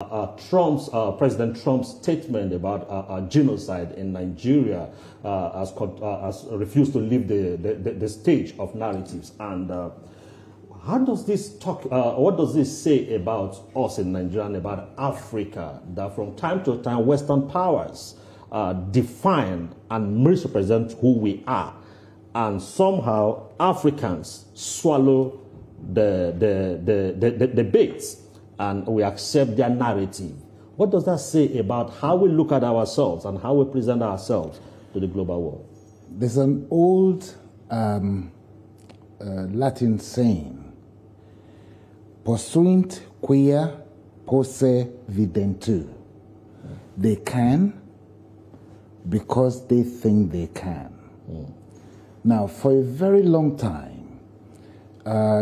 President Trump's statement about genocide in Nigeria has refused to leave the stage of narratives. And how does this talk? What does this say about us in Nigeria and about Africa? That from time to time, Western powers define and misrepresent who we are, and somehow Africans swallow the bait, and we accept their narrative. What does that say about how we look at ourselves and how we present ourselves to the global world? There's an old Latin saying, "Posuint quia posse videntur." They can because they think they can. Now, for a very long time,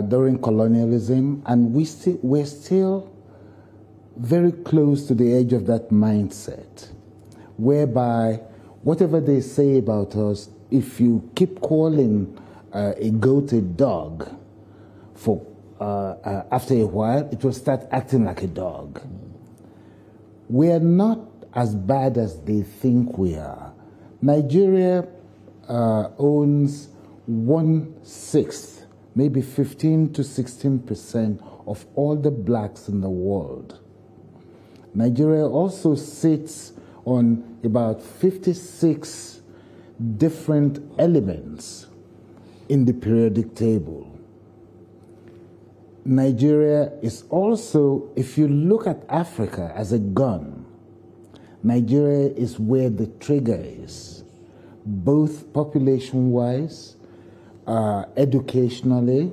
during colonialism, and we're still very close to the edge of that mindset, whereby whatever they say about us, if you keep calling a goat a dog, for after a while, it will start acting like a dog. We are not as bad as they think we are. Nigeria owns 1/6, maybe 15 to 16% of all the blacks in the world. Nigeria also sits on about 56 different elements in the periodic table. Nigeria is also, if you look at Africa as a gun, Nigeria is where the trigger is, both population-wise, educationally,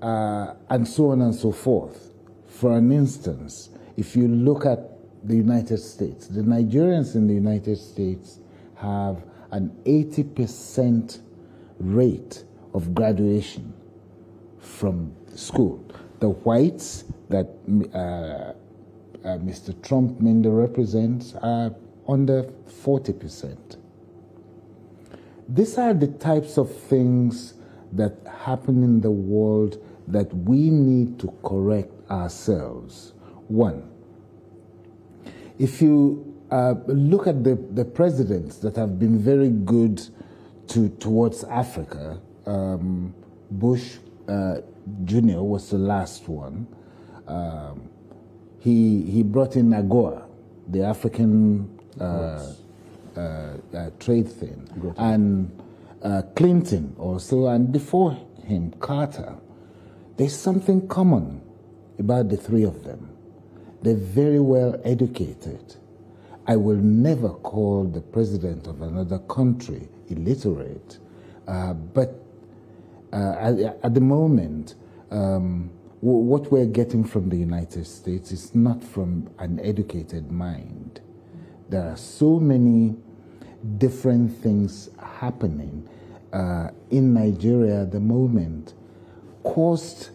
and so on and so forth. For an instance, if you look at the United States, the Nigerians in the United States have an 80% rate of graduation from school. The whites that Mr. Trump mainly represents are under 40%. These are the types of things that happen in the world that we need to correct ourselves. One, if you look at the presidents that have been very good towards Africa, Bush Jr. was the last one. He brought in AGOA, the African trade thing, and Clinton also, and before him, Carter. There's something common about the three of them. They're very well educated. I will never call the president of another country illiterate, but at the moment, what we're getting from the United States is not from an educated mind. There are so many different things happening in Nigeria at the moment, caused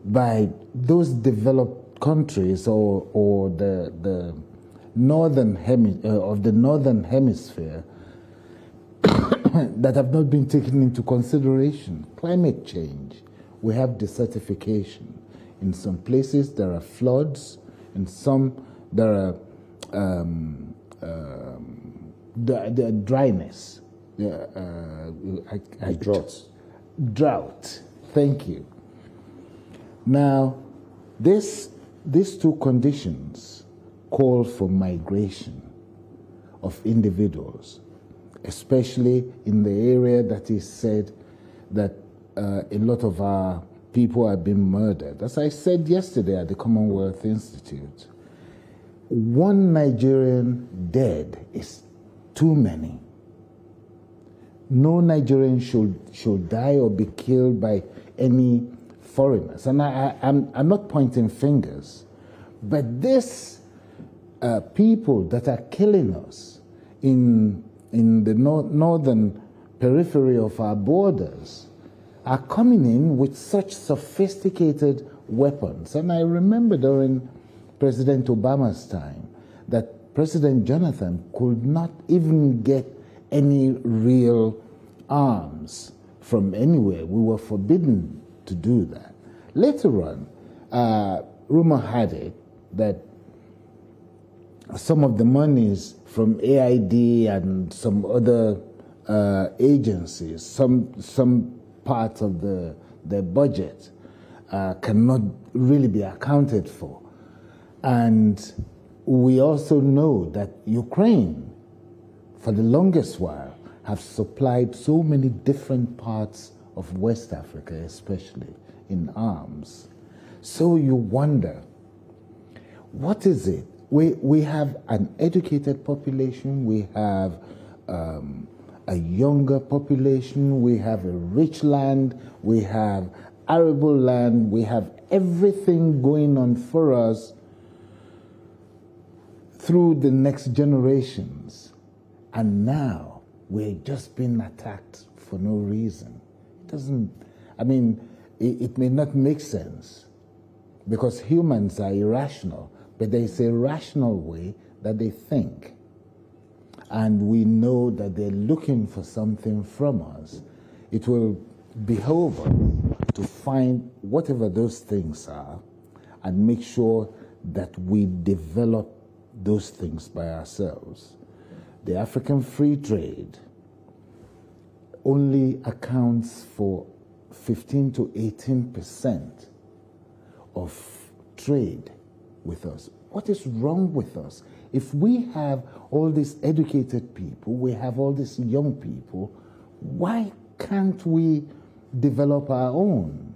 by those developed countries or the northern hemisphere that have not been taken into consideration. Climate change. We have desertification. In some places there are floods. In some there are the dryness. Drought. Thank you. Now, these two conditions call for migration of individuals, especially in the area that is said that a lot of our people have been murdered. As I said yesterday at the Commonwealth Institute, one Nigerian dead is too many. No Nigerian should die or be killed by any foreigners. And I'm not pointing fingers, but these people that are killing us in the northern periphery of our borders are coming in with such sophisticated weapons. And I remember during President Obama's time that President Jonathan could not even get any real arms from anywhere. We were forbidden to do that. Later on, rumor had it that some of the monies from AID and some other agencies, some part of their budget cannot really be accounted for. And we also know that Ukraine, for the longest while, have supplied so many different parts of West Africa, especially in arms. So you wonder, what is it? We have an educated population, we have a younger population, we have a rich land, we have arable land, we have everything going on for us through the next generations. And now we're just being attacked for no reason. It doesn't, I mean, it may not make sense because humans are irrational, but there is a rational way that they think. And we know that they're looking for something from us. It will behove us to find whatever those things are and make sure that we develop those things by ourselves. The African free trade only accounts for 15 to 18% of trade with us. What is wrong with us? If we have all these educated people, we have all these young people, why can't we develop our own?